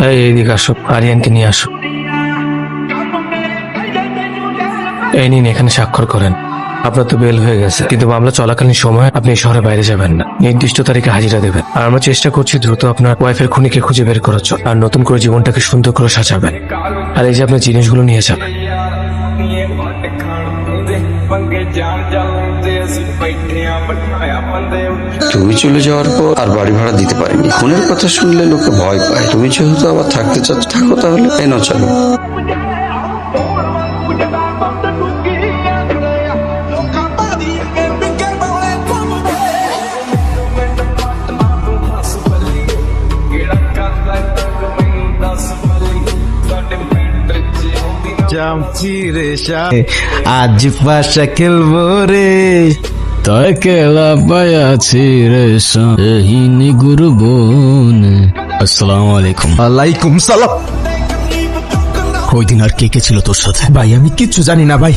এইদিকে আসো, আরিয়ানকে নিয়ে আসো। এই নিন, এখানে স্বাক্ষর করেন। আপনার তো বেল হয়ে গেছে, কিন্তু মামলা চলাকালীন সময় আপনি শহরের বাইরে যাবেন না, নির্দিষ্ট তারিখে হাজিরা দেবেন। আর আমরা চেষ্টা করছি দ্রুত আপনার ওয়াইফের খুনিকে খুঁজে বের করার জন্য, আর নতুন করে জীবনটাকে সুন্দর করে সাজাবেন। আর এই যে আপনার জিনিসগুলো নিয়ে যাবেন। তুমি চলে যাওয়ার পর আর বাড়ি ভাড়া দিতে পারিনি। খুনের কথা শুনলে লোকে ভয় পায়। তুমি যেহেতু আবার থাকতে চাচ্ছ, থাকো তাহলে। এনো চলো। আজ পাশা খেলবো রে, তয় খেলা পায়াছি রে হিনি গুরু বোন। আসসালামু আলাইকুম। ওয়ালাইকুম সালাম। ওই দিন আর কে কে ছিল তোর সাথে? ভাই আমি কিচ্ছু জানি না ভাই।